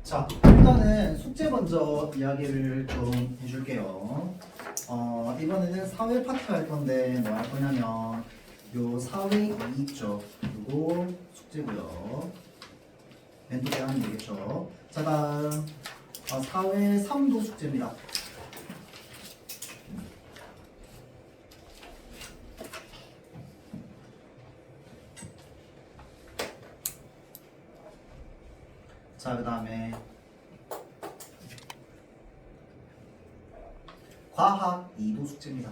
자, 일단은 숙제 먼저 이야기를 좀 해줄게요. 이번에는 사회 파트 할 건데 뭐 할 거냐면 요 사회 2 있죠. 요거 숙제고요. 멘토대 하면 되겠죠. 자, 다음 사회 3도 숙제입니다. 자, 그 다음에 과학 2도 숙제입니다.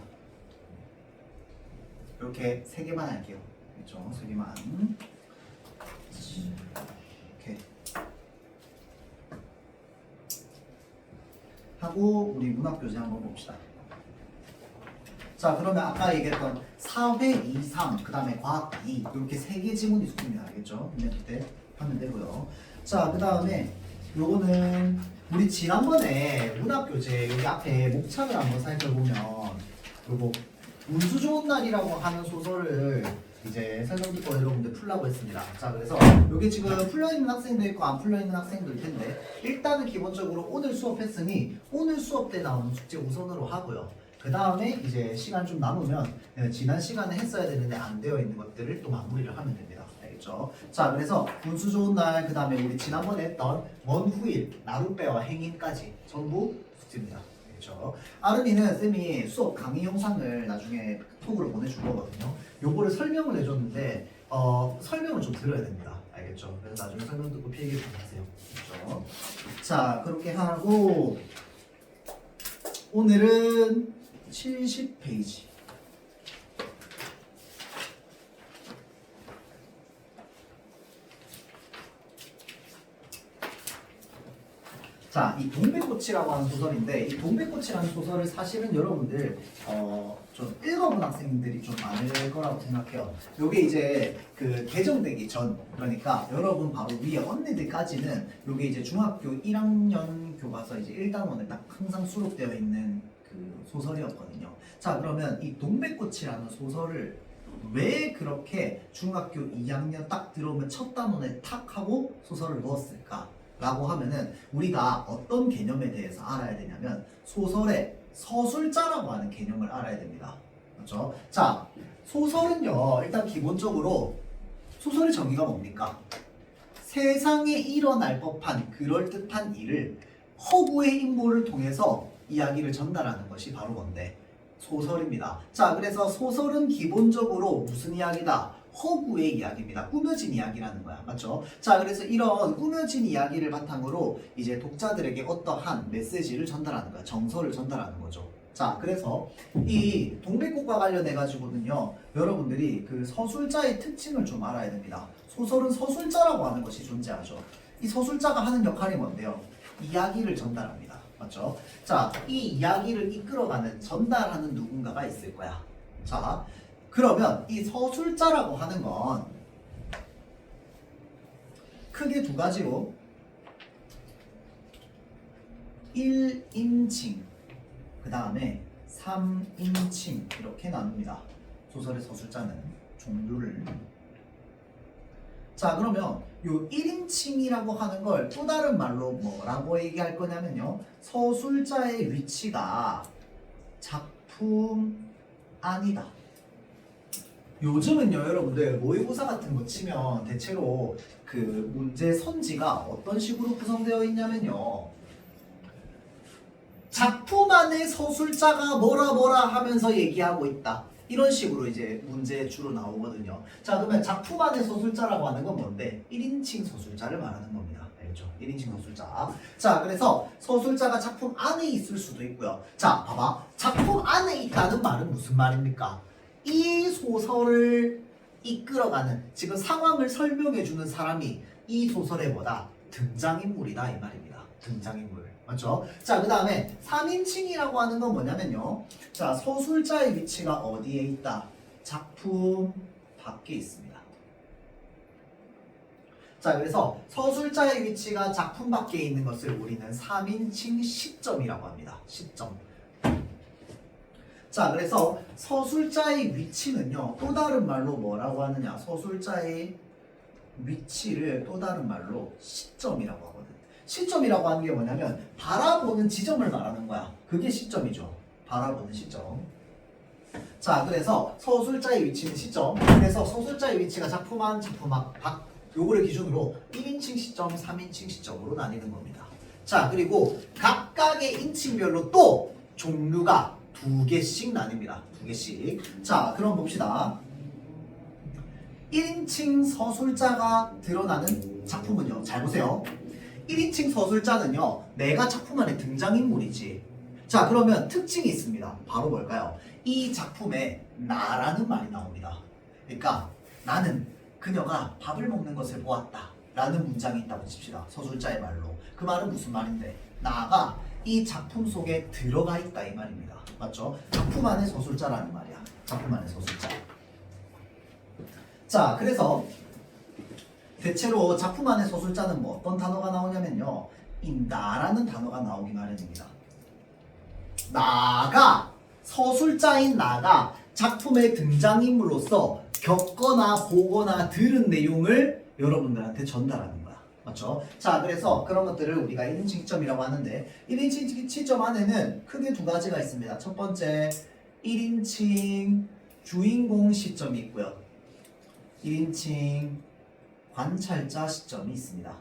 이렇게 3개만 할게요. 그렇죠? 3개만. 이렇게 하고 우리 문학교재 한번 봅시다. 자, 그러면 아까 얘기했던 사회 2, 3, 그 다음에 과학 2 이렇게 3개 지문이 숙제입니다. 알겠죠? 그때 하면 되고요. 자, 그 다음에 요거는 우리 지난번에 문학교재 여기 앞에 목차를 한번 살펴보면 요거 운수 좋은 날이라고 하는 소설을 이제 설명 듣고 여러분들 풀라고 했습니다. 자, 그래서 여기 지금 풀려있는 학생도 있고 안 풀려있는 학생도 있을 텐데 일단은 기본적으로 오늘 수업했으니 오늘 수업 때 나오는 숙제 우선으로 하고요. 그 다음에 이제 시간 좀 남으면 지난 시간에 했어야 되는데 안 되어 있는 것들을 또 마무리를 하면 됩니다. 알겠죠? 자, 그래서 운수 좋은 날, 그 다음에 우리 지난번에 했던 먼 후일, 나룻배와 행인까지 전부 숙제입니다. 알겠죠? 아름이는 쌤이 수업 강의 영상을 나중에 톡으로 보내줄 거거든요. 요거를 설명을 해줬는데 설명을 좀 들어야 됩니다. 알겠죠? 그래서 나중에 설명 듣고 필기 좀 하세요. 알겠죠? 자, 그렇게 하고 오늘은 70페이지. 자, 이 동백꽃이라고 하는 소설인데 이 동백꽃이라는 소설을 사실은 여러분들 좀 읽어본 학생들이 좀 많을 거라고 생각해요. 요게 이제 그 개정되기 전, 그러니까 여러분 바로 위에 언니들까지는 요게 이제 중학교 1학년 교과서 이제 1단원에 딱 항상 수록되어 있는 그 소설이었거든요. 자, 그러면 이 동백꽃이라는 소설을 왜 그렇게 중학교 2학년 딱 들어오면 첫 단원에 탁 하고 소설을 넣었을까? 라고 하면은 우리가 어떤 개념에 대해서 알아야 되냐면 소설의 서술자라고 하는 개념을 알아야 됩니다. 그렇죠? 자, 소설은요 일단 기본적으로 소설의 정의가 뭡니까? 세상에 일어날 법한 그럴듯한 일을 허구의 인물을 통해서 이야기를 전달하는 것이 바로 뭔데? 소설입니다. 자, 그래서 소설은 기본적으로 무슨 이야기다? 허구의 이야기입니다. 꾸며진 이야기라는 거야. 맞죠? 자, 그래서 이런 꾸며진 이야기를 바탕으로 이제 독자들에게 어떠한 메시지를 전달하는 거야. 정서를 전달하는 거죠. 자, 그래서 이 동백꽃과 관련해 가지고는요 여러분들이 그 서술자의 특징을 좀 알아야 됩니다. 소설은 서술자라고 하는 것이 존재하죠. 이 서술자가 하는 역할이 뭔데요? 이야기를 전달합니다. 맞죠? 자, 이 이야기를 이끌어가는 전달하는 누군가가 있을 거야. 자, 그러면 이 서술자라고 하는 건 크게 두 가지로 1인칭 그 다음에 3인칭 이렇게 나눕니다. 소설의 서술자는 종류를. 자, 그러면 요 1인칭이라고 하는 걸 또 다른 말로 뭐라고 얘기할 거냐면요 서술자의 위치가 작품 안이다. 요즘은요 여러분들 모의고사 같은 거 치면 대체로 그 문제 선지가 어떤 식으로 구성되어 있냐면요 작품 안에 서술자가 뭐라 하면서 얘기하고 있다 이런 식으로 이제 문제 주로 나오거든요. 자, 그러면 작품 안에 서술자라고 하는 건 뭔데? 1인칭 서술자를 말하는 겁니다. 알겠죠? 1인칭 서술자. 자, 그래서 서술자가 작품 안에 있을 수도 있고요. 자, 봐봐. 작품 안에 있다는 말은 무슨 말입니까? 이 소설을 이끌어가는 지금 상황을 설명해주는 사람이 이 소설의 뭐다? 등장인물이다 이 말입니다. 등장인물. 맞죠? 자, 그 다음에 3인칭이라고 하는 건 뭐냐면요 자, 서술자의 위치가 어디에 있다? 작품 밖에 있습니다. 자, 그래서 서술자의 위치가 작품 밖에 있는 것을 우리는 3인칭 시점이라고 합니다. 시점. 자, 그래서 서술자의 위치는요 또 다른 말로 뭐라고 하느냐 서술자의 위치를 또 다른 말로 시점이라고 하거든. 시점이라고 하는 게 뭐냐면 바라보는 지점을 말하는 거야. 그게 시점이죠. 바라보는 시점. 자, 그래서 서술자의 위치는 시점. 그래서 서술자의 위치가 작품 안, 작품 밖 요거를 기준으로 1인칭 시점, 3인칭 시점으로 나뉘는 겁니다. 자, 그리고 각각의 인칭별로 또 종류가 2개씩 나뉩니다. 2개씩. 자, 그럼 봅시다. 1인칭 서술자가 드러나는 작품은요. 잘 보세요. 1인칭 서술자는요. 내가 작품 안에 등장인물이지. 자, 그러면 특징이 있습니다. 바로 뭘까요? 이 작품에 나라는 말이 나옵니다. 그러니까 나는 그녀가 밥을 먹는 것을 보았다 라는 문장이 있다고 칩시다. 서술자의 말로. 그 말은 무슨 말인데? 나가 이 작품 속에 들어가 있다 이 말입니다. 맞죠? 작품 안에 서술자라는 말이야. 작품 안에 서술자. 자, 그래서 대체로 작품 안에 서술자는 뭐 어떤 단어가 나오냐면요. 이 나라는 단어가 나오기 마련입니다. 나가, 서술자인 나가 작품의 등장인물로서 겪거나 보거나 들은 내용을 여러분들한테 전달하는 거야. 맞죠? 자, 그래서 그런 것들을 우리가 1인칭 시점이라고 하는데 1인칭 시점 안에는 크게 2가지가 있습니다. 첫 번째 1인칭 주인공 시점이 있고요. 1인칭 관찰자 시점이 있습니다.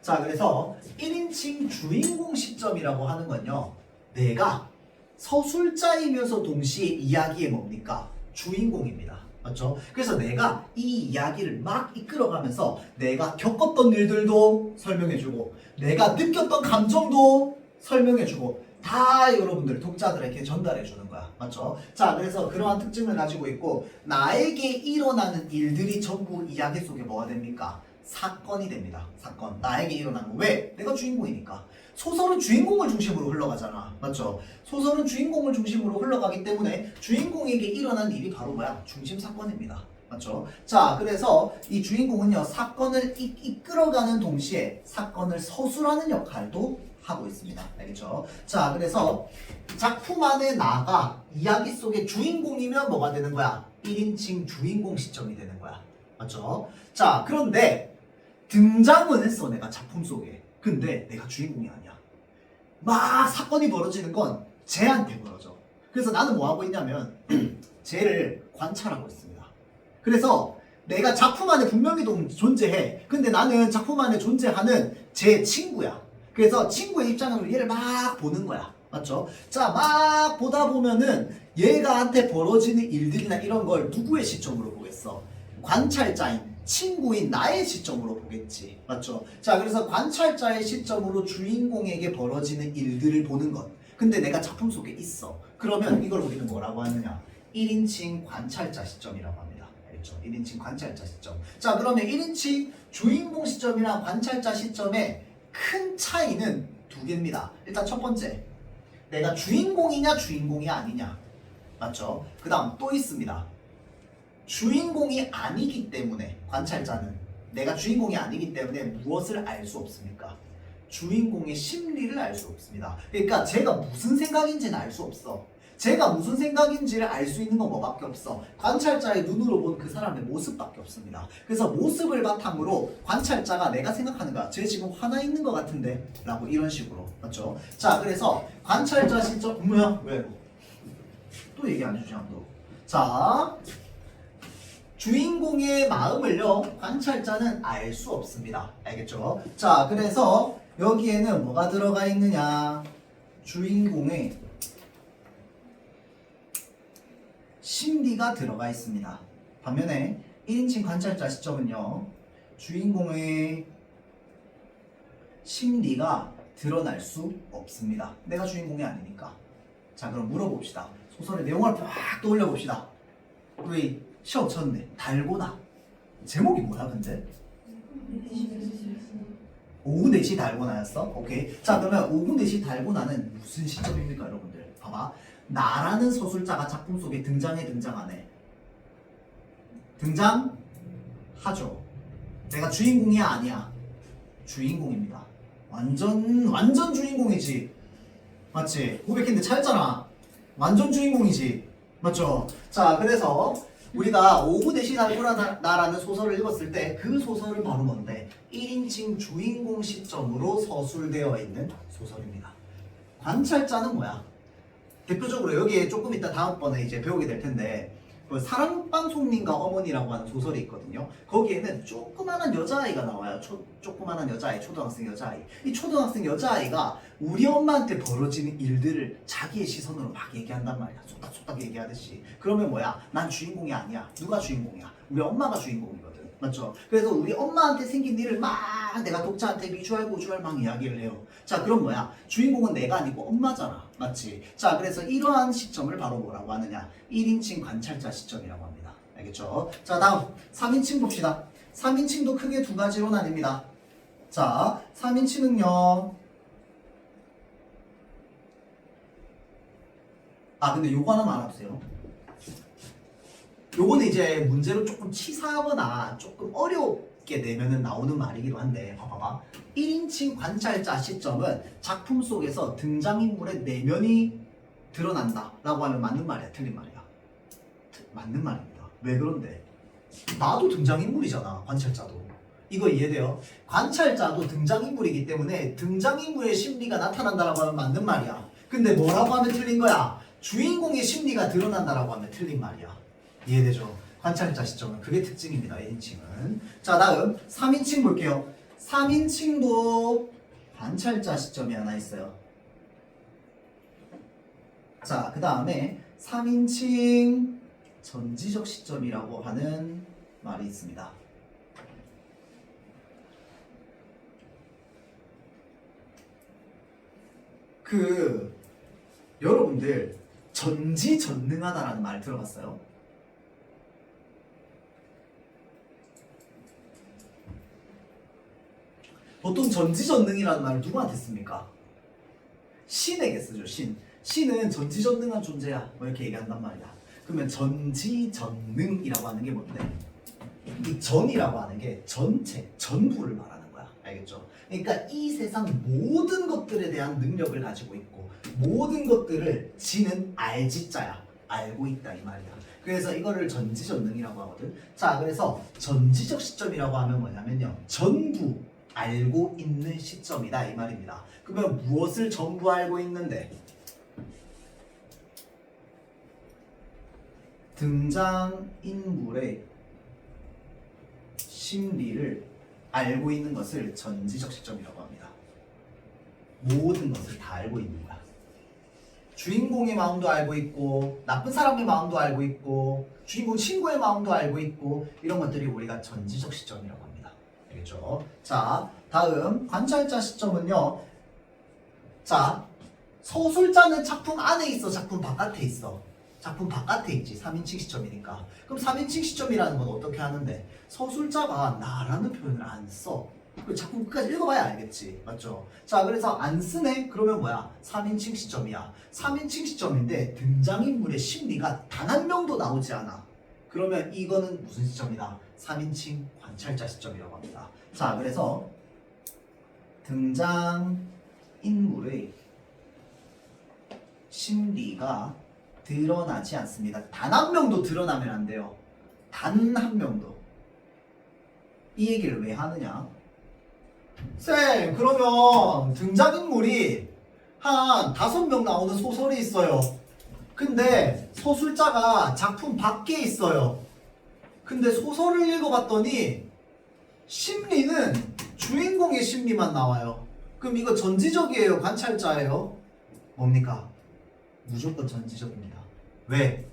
자, 그래서 1인칭 주인공 시점이라고 하는 건요. 내가 서술자이면서 동시에 이야기의 뭡니까? 주인공입니다. 맞죠? 그래서 내가 이 이야기를 막 이끌어가면서 내가 겪었던 일들도 설명해주고 내가 느꼈던 감정도 설명해주고 다 여러분들 독자들에게 전달해주는 거야. 맞죠? 자, 그래서 그러한 특징을 가지고 있고 나에게 일어나는 일들이 전부 이야기 속에 뭐가 됩니까? 사건이 됩니다. 사건. 나에게 일어난 거. 왜? 내가 주인공이니까. 소설은 주인공을 중심으로 흘러가잖아. 맞죠? 소설은 주인공을 중심으로 흘러가기 때문에 주인공에게 일어난 일이 바로 뭐야? 중심 사건입니다. 맞죠? 자, 그래서 이 주인공은요, 사건을 이끌어가는 동시에 사건을 서술하는 역할도 하고 있습니다. 알겠죠? 자, 그래서 작품 안에 나가 이야기 속의 주인공이면 뭐가 되는 거야? 1인칭 주인공 시점이 되는 거야. 맞죠? 자, 그런데 등장은 했어, 내가 작품 속에. 근데 내가 주인공이 아니야. 막 사건이 벌어지는 건 쟤한테 벌어져. 그래서 나는 뭐 하고 있냐면 쟤를 관찰하고 있습니다. 그래서 내가 작품 안에 분명히 존재해. 근데 나는 작품 안에 존재하는 제 친구야. 그래서 친구의 입장으로 얘를 막 보는 거야. 맞죠? 자, 막 보다 보면은 얘가한테 벌어지는 일들이나 이런 걸 누구의 시점으로 보겠어? 관찰자인 친구인 나의 시점으로 보겠지. 맞죠? 자, 그래서 관찰자의 시점으로 주인공에게 벌어지는 일들을 보는 것. 근데 내가 작품 속에 있어. 그러면 이걸 우리는 뭐라고 하느냐? 1인칭 관찰자 시점이라고 합니다. 알겠죠? 1인칭 관찰자 시점. 자, 그러면 1인칭 주인공 시점이랑 관찰자 시점의 큰 차이는 2개입니다. 일단 첫 번째, 내가 주인공이냐 주인공이 아니냐. 맞죠? 그 다음 또 있습니다. 주인공이 아니기 때문에 관찰자는 내가 주인공이 아니기 때문에 무엇을 알 수 없습니까? 주인공의 심리를 알 수 없습니다. 그러니까 제가 무슨 생각인지는 알 수 없어. 제가 무슨 생각인지를 알 수 있는 건 뭐밖에 없어? 관찰자의 눈으로 본 그 사람의 모습밖에 없습니다. 그래서 모습을 바탕으로 관찰자가 내가 생각하는 거야. 쟤 지금 화나 있는 것 같은데? 라고 이런 식으로. 맞죠? 자, 그래서 관찰자 시점, 뭐야? 왜? 또 얘기 안 해주지, 아무도. 자, 주인공의 마음을요, 관찰자는 알 수 없습니다. 알겠죠? 자, 그래서 여기에는 뭐가 들어가 있느냐? 주인공의 심리가 들어가 있습니다. 반면에 1인칭 관찰자 시점은요, 주인공의 심리가 드러날 수 없습니다. 내가 주인공이 아니니까. 자, 그럼 물어봅시다. 소설의 내용을 쫙 떠올려 봅시다. 우리 시험 쳤는데 달고나 제목이 뭐야 근데? 오후 4시 달고나였어? 오케이. 자, 그러면 오후 4시 달고나는 무슨 시점입니까 여러분들? 봐봐. 나라는 서술자가 작품 속에 등장해 등장 안 해? 등장하죠. 내가 주인공이야 아니야? 주인공입니다. 완전 주인공이지. 맞지? 고백했는데 차였잖아. 완전 주인공이지. 맞죠? 자, 그래서 우리가 오후 대시 살구라라는 소설을 읽었을 때 그 소설은 바로 뭔데? 1인칭 주인공 시점으로 서술되어 있는 소설입니다. 관찰자는 뭐야? 대표적으로 여기에 조금 이따 다음번에 이제 배우게 될 텐데 그 사랑방송님과 어머니라고 하는 소설이 있거든요. 거기에는 조그마한 여자아이가 나와요. 조그마한 여자아이, 초등학생 여자아이. 이 초등학생 여자아이가 우리 엄마한테 벌어지는 일들을 자기의 시선으로 막 얘기한단 말이야. 쏙닥쏙닥 얘기하듯이. 그러면 뭐야? 난 주인공이 아니야. 누가 주인공이야? 우리 엄마가 주인공이거든. 맞죠? 그래서 우리 엄마한테 생긴 일을 막 내가 독자한테 미주알 고주알 막 이야기를 해요. 자, 그럼 뭐야? 주인공은 내가 아니고 엄마잖아. 맞지? 자, 그래서 이러한 시점을 바로 뭐라고 하느냐? 1인칭 관찰자 시점이라고 합니다. 알겠죠? 자, 다음 3인칭 봅시다. 3인칭도 크게 두 가지로 나뉩니다. 자, 3인칭은요. 근데 요거 하나만 알아두세요. 요거는 이제 문제로 조금 치사하거나 조금 어렵게 내면은 나오는 말이기도 한데 봐봐봐. 1인칭 관찰자 시점은 작품 속에서 등장인물의 내면이 드러난다 라고 하면 맞는 말이야, 틀린 말이야? 맞는 말입니다. 왜 그런데? 나도 등장인물이잖아, 관찰자도. 이거 이해돼요? 관찰자도 등장인물이기 때문에 등장인물의 심리가 나타난다라고 하면 맞는 말이야. 근데 뭐라고 하면 틀린 거야? 주인공의 심리가 드러난다라고 하면 틀린 말이야. 이해되죠? 관찰자 시점은 그게 특징입니다. 1인칭은. 자, 다음 3인칭 볼게요. 3인칭도 관찰자 시점이 하나 있어요. 자, 그 다음에 3인칭 전지적 시점이라고 하는 말이 있습니다. 여러분들 전지전능하다라는 말 들어봤어요? 보통 전지전능이라는 말을 누구한테 씁니까? 신에게 쓰죠. 신은 전지전능한 존재야 뭐 이렇게 얘기한단 말이야. 그러면 전지전능이라고 하는 게 뭔데? 이 전이라고 하는 게 전체, 전부를 말하는 거야. 알겠죠? 그러니까 이 세상 모든 것들에 대한 능력을 가지고 있고 모든 것들을 지는 알지자야. 알고 있다 이 말이야. 그래서 이거를 전지전능이라고 하거든. 자, 그래서 전지적 시점이라고 하면 뭐냐면요, 전부 알고 있는 시점이다 이 말입니다. 그러면 무엇을 전부 알고 있는데? 등장인물의 심리를 알고 있는 것을 전지적 시점이라고 합니다. 모든 것을 다 알고 있는 거야. 주인공의 마음도 알고 있고 나쁜 사람의 마음도 알고 있고 주인공 친구의 마음도 알고 있고 이런 것들이 우리가 전지적 시점이라고 합니다. 알겠죠? 자, 다음 관찰자 시점은요. 자, 서술자는 작품 안에 있어, 작품 바깥에 있어? 작품 바깥에 있지. 3인칭 시점이니까. 그럼 3인칭 시점이라는 건 어떻게 하는데? 서술자가 나라는 표현을 안 써. 작품 끝까지 읽어봐야 알겠지. 맞죠? 자, 그래서 안 쓰네? 그러면 뭐야? 3인칭 시점이야. 3인칭 시점인데 등장인물의 심리가 단 한 명도 나오지 않아. 그러면 이거는 무슨 시점이다? 3인칭 관찰자 시점이라고 합니다. 자, 그래서 등장인물의 심리가 드러나지 않습니다. 단 한 명도 드러나면 안 돼요. 단 한 명도. 이 얘기를 왜 하느냐? 쌤, 그러면 등장인물이 한 5명 나오는 소설이 있어요. 근데 서술자가 작품 밖에 있어요. 근데 소설을 읽어봤더니 심리는 주인공의 심리만 나와요. 그럼 이거 전지적이에요? 관찰자예요? 뭡니까? 무조건 전지적입니다. 왜?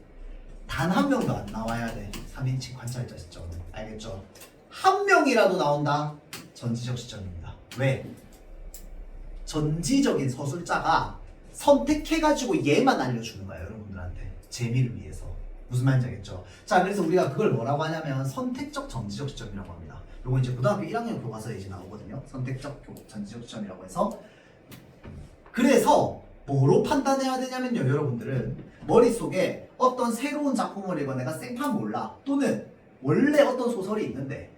단 한 명도 안 나와야 돼. 3인칭 관찰자 시점은. 알겠죠? 한 명이라도 나온다? 전지적 시점입니다. 왜? 전지적인 서술자가 선택해가지고 얘만 알려주는 거야, 여러분들한테. 재미를 위해서. 무슨 말인지 알겠죠? 자, 그래서 우리가 그걸 뭐라고 하냐면 선택적 전지적 시점이라고 합니다. 요거 이제 고등학교 1학년 교과서에 이제 나오거든요. 선택적 전지적 시점이라고 해서. 그래서 뭐로 판단해야 되냐면요, 여러분들은 머릿속에 어떤 새로운 작품을 읽어 내가 생판 몰라, 또는 원래 어떤 소설이 있는데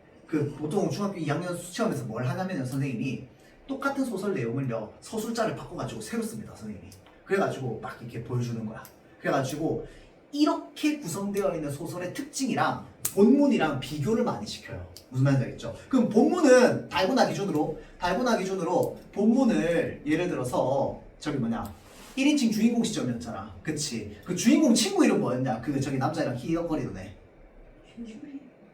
보통 중학교 2학년 수시험에서 뭘 하냐면요, 선생님이 똑같은 소설 내용을요 서술자를 바꿔가지고 새로 씁니다, 선생님이. 그래가지고 막 이렇게 보여주는 거야. 그래가지고 이렇게 구성되어 있는 소설의 특징이랑 본문이랑 비교를 많이 시켜요. 무슨 말인지 알겠죠? 그럼 본문은 달고나 기준으로 본문을 예를 들어서 저기 뭐냐 1인칭 주인공 시점이었잖아. 그치? 그 주인공 친구 이름 뭐였냐? 그 저기 남자애랑 희덕거리던 애.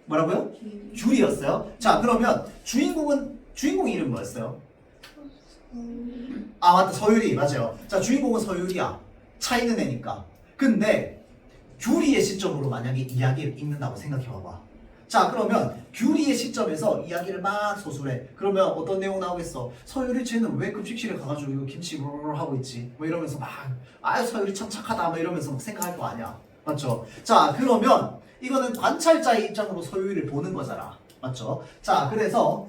뭐라고요? 귤이었어요. 자 그러면 주인공 이름 뭐였어요? 아 맞다 서유리 맞아요. 자 주인공은 서유리야. 차 있는 애니까. 근데 귤이의 시점으로 만약에 이야기를 읽는다고 생각해봐봐. 자 그러면 귤이의 시점에서 이야기를 막 소술해. 그러면 어떤 내용 나오겠어? 서유리 쟤는 왜 급식실에 가가지고 이거 김치 하고 있지? 뭐 이러면서 막 아유 서유리 참 착하다 뭐 이러면서 막 생각할 거 아니야. 맞죠? 자 그러면 이거는 관찰자의 입장으로 서유리를 보는 거잖아. 맞죠? 자 그래서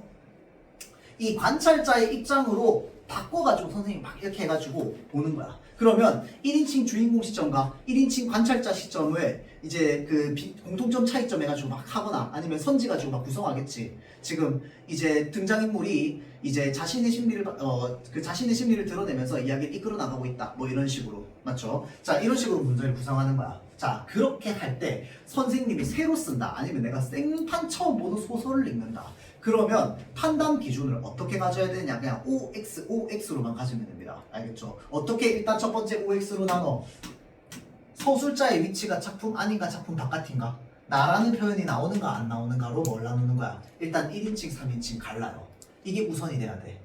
이 관찰자의 입장으로 바꿔가지고 선생님이 막 이렇게 해가지고 보는 거야. 그러면 1인칭 주인공 시점과 1인칭 관찰자 시점을 이제 그 공통점 차이점 해가지고 막 하거나 아니면 선지 가지고 막 구성하겠지. 지금 이제 등장인물이 이제 자신의 심리를 드러내면서 이야기를 이끌어 나가고 있다. 뭐 이런 식으로. 맞죠? 자, 이런 식으로 문제를 구성하는 거야. 자, 그렇게 할 때 선생님이 새로 쓴다. 아니면 내가 생판 처음 보는 소설을 읽는다. 그러면 판단 기준을 어떻게 가져야 되냐? 그냥 OX로만 가지면 됩니다. 알겠죠? 어떻게 일단 첫 번째 OX로 나눠. 서술자의 위치가 작품 아닌가 작품 바깥인가? 나라는 표현이 나오는가 안 나오는가로 뭘 나누는 거야? 일단 1인칭, 3인칭 갈라요. 이게 우선이 돼야 돼.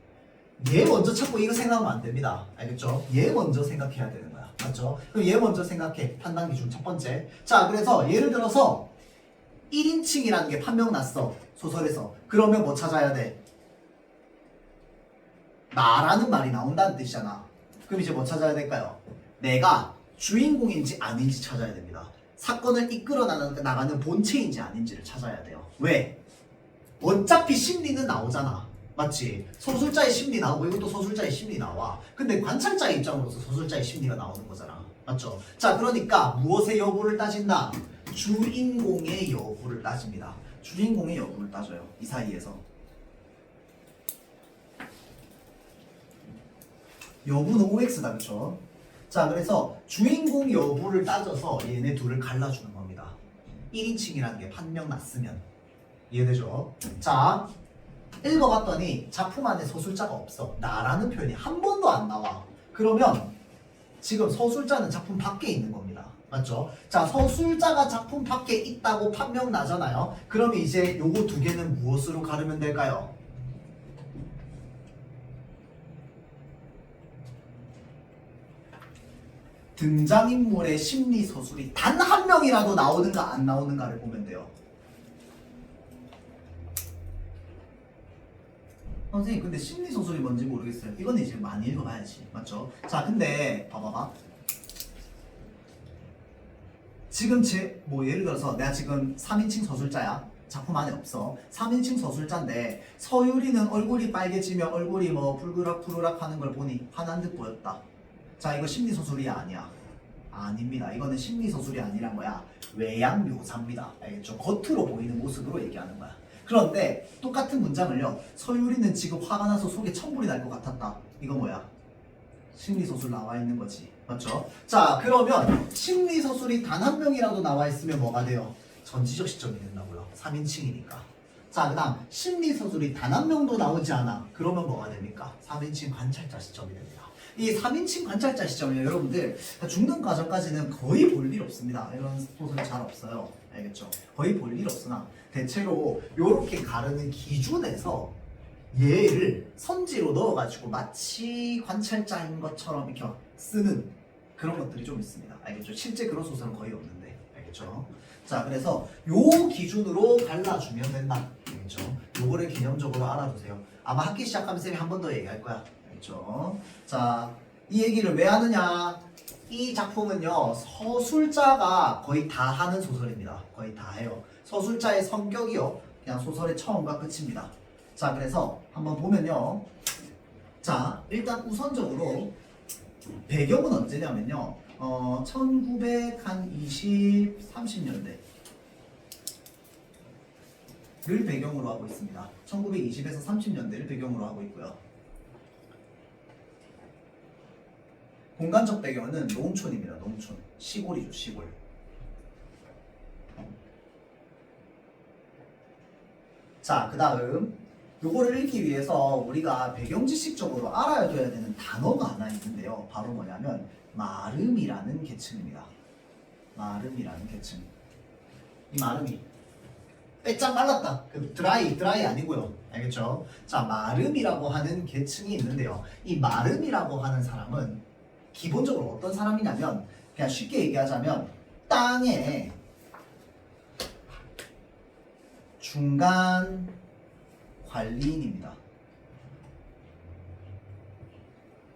얘 먼저 찾고 이거 생각하면 안 됩니다. 알겠죠? 얘 먼저 생각해야 되는 거야. 맞죠? 그럼 얘 먼저 생각해. 판단 기준 첫 번째. 자, 그래서 예를 들어서 1인칭이라는 게 판명 났어. 소설에서. 그러면 뭐 찾아야 돼? 나라는 말이 나온다는 뜻이잖아. 그럼 이제 뭐 찾아야 될까요? 내가 주인공인지 아닌지 찾아야 됩니다. 사건을 이끌어 나가는 본체인지 아닌지를 찾아야 돼요. 왜? 어차피 심리는 나오잖아. 맞지? 서술자의 심리 나오고 이것도 서술자의 심리 나와. 근데 관찰자의 입장으로서 서술자의 심리가 나오는 거잖아. 맞죠? 자, 그러니까 무엇의 여부를 따진다? 주인공의 여부를 따집니다. 주인공의 여부를 따져요. 이 사이에서. 여부는 OX다. 그쵸? 자, 그래서 주인공 여부를 따져서 얘네 둘을 갈라주는 겁니다. 1인칭이라는 게 판명 났으면. 이해되죠? 자, 읽어봤더니 작품 안에 서술자가 없어. 나라는 표현이 한 번도 안 나와. 그러면 지금 서술자는 작품 밖에 있는 겁니다. 맞죠? 자, 서술자가 작품 밖에 있다고 판명 나잖아요. 그럼 이제 요거 두 개는 무엇으로 가르면 될까요? 등장인물의 심리 서술이 단 한 명이라도 나오는가 안 나오는가를 보면 돼요. 선생님 근데 심리 소설이 뭔지 모르겠어요. 이건 이제 많이 읽어봐야지. 맞죠? 자 근데 봐봐봐. 지금 뭐 예를 들어서 내가 지금 3인칭 서술자야. 작품 안에 없어. 3인칭 서술자인데 서유리는 얼굴이 빨개지며 얼굴이 뭐 불그락불그락 하는 걸 보니 화난 듯 보였다. 자 이거 심리 소설이 아니야. 아닙니다. 이거는 심리 소설이 아니란 거야. 외양 묘사입니다. 알겠죠? 겉으로 보이는 모습으로 얘기하는 거야. 그런데 똑같은 문장을요. 서유리는 지금 화가 나서 속에 천불이 날 것 같았다. 이거 뭐야? 심리서술 나와 있는 거지. 맞죠? 자 그러면 심리서술이 단 한 명이라도 나와 있으면 뭐가 돼요? 전지적 시점이 된다고요. 3인칭이니까. 자 그 다음 심리서술이 단 한 명도 나오지 않아. 그러면 뭐가 됩니까? 3인칭 관찰자 시점이 됩니다. 이 3인칭 관찰자 시점이요. 여러분들 중등 과정까지는 거의 볼 일 없습니다. 이런 소설이 잘 없어요. 알겠죠? 거의 볼 일 없으나 대체로 이렇게 가르는 기준에서 얘를 선지로 넣어가지고 마치 관찰자인 것처럼 이렇게 쓰는 그런 것들이 좀 있습니다. 알겠죠? 실제 그런 소설은 거의 없는데. 알겠죠? 자, 그래서 요 기준으로 갈라주면 된다. 알겠죠? 요거를 개념적으로 알아두세요. 아마 학기 시작하면 쌤이 한 번 더 얘기할 거야. 알겠죠? 자, 이 얘기를 왜 하느냐? 이 작품은요, 서술자가 거의 다 하는 소설입니다. 거의 다 해요. 서술자의 성격이요, 그냥 소설의 처음과 끝입니다. 자, 그래서 한번 보면요. 자, 일단 우선적으로 배경은 언제냐면요. 1920, 30년대를 배경으로 하고 있습니다. 1920에서 30년대를 배경으로 하고 있고요. 공간적 배경은 농촌입니다. 농촌. 시골이죠, 시골. 자, 그 다음 요거를 읽기 위해서 우리가 배경지식적으로 알아야 돼야 되는 단어가 하나 있는데요. 바로 뭐냐면 마름이라는 계층입니다. 마름이라는 계층. 이 마름이 빼짝 말랐다. 그 드라이 아니고요. 알겠죠? 자, 마름이라고 하는 계층이 있는데요. 이 마름이라고 하는 사람은 기본적으로 어떤 사람이냐면 그냥 쉽게 얘기하자면 땅의 중간 관리인입니다.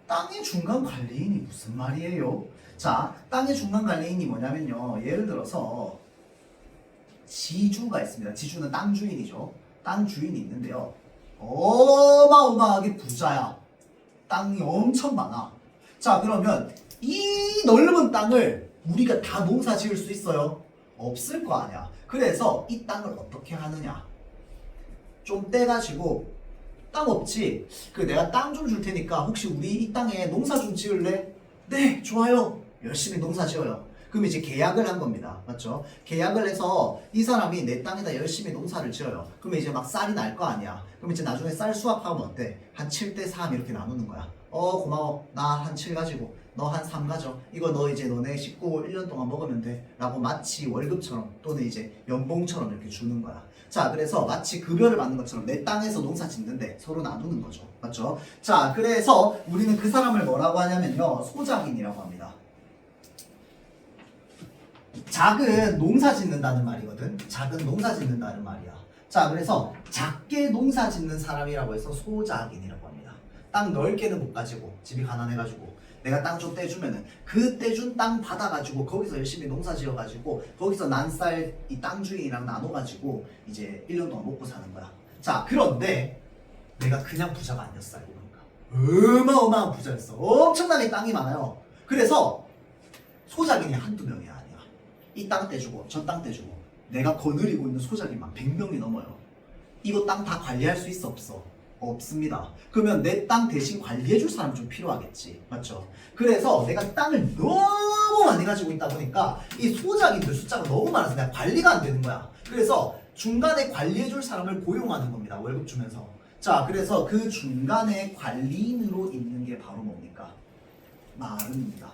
땅의 중간 관리인이 무슨 말이에요? 자, 땅의 중간 관리인이 뭐냐면요. 예를 들어서 지주가 있습니다. 지주는 땅 주인이죠. 땅 주인이 있는데요. 어마어마하게 부자야. 땅이 엄청 많아. 자, 그러면 이 넓은 땅을 우리가 다 농사 지을 수 있어요? 없을 거 아니야. 그래서 이 땅을 어떻게 하느냐? 좀 떼가지고 땅 없지? 그 내가 땅 좀 줄 테니까 혹시 우리 이 땅에 농사 좀 지을래? 네, 좋아요. 열심히 농사 지어요. 그럼 이제 계약을 한 겁니다. 맞죠? 계약을 해서 이 사람이 내 땅에다 열심히 농사를 지어요. 그러면 이제 막 쌀이 날 거 아니야. 그럼 이제 나중에 쌀 수확하면 어때? 한 7대3 이렇게 나누는 거야. 고마워. 나 한 7 가지고 너 한 3 가져. 이거 너 이제 너네 식구 1년 동안 먹으면 돼. 라고 마치 월급처럼 또는 이제 연봉처럼 이렇게 주는 거야. 자, 그래서 마치 급여를 받는 것처럼 내 땅에서 농사 짓는데 서로 나누는 거죠. 맞죠? 자, 그래서 우리는 그 사람을 뭐라고 하냐면요. 소작인이라고 합니다. 작은 농사 짓는다는 말이거든. 작은 농사 짓는다는 말이야. 자, 그래서 작게 농사 짓는 사람이라고 해서 소작인이라고 합니다. 땅 넓게는 못 가지고 집이 가난해가지고 내가 땅 좀 떼주면은 그 떼준 땅 받아가지고 거기서 열심히 농사 지어가지고 거기서 난 쌀 이 땅 주인이랑 나눠가지고 이제 1년 동안 먹고 사는 거야. 자, 그런데 내가 그냥 부자가 아니었어. 알고 보니까 어마어마한 부자였어. 엄청나게 땅이 많아요. 그래서 소작인이 한두 명이 아니야. 이 땅 떼주고 저 땅 떼주고 내가 거느리고 있는 소작인만 100명이 넘어요. 이거 땅 다 관리할 수 있어 없어? 없습니다. 그러면 내 땅 대신 관리해줄 사람이 좀 필요하겠지. 맞죠? 그래서 내가 땅을 너무 많이 가지고 있다 보니까 이 소작인들 숫자가 너무 많아서 내가 관리가 안 되는 거야. 그래서 중간에 관리해줄 사람을 고용하는 겁니다. 월급 주면서. 자, 그래서 그 중간에 관리인으로 있는 게 바로 뭡니까? 마름입니다.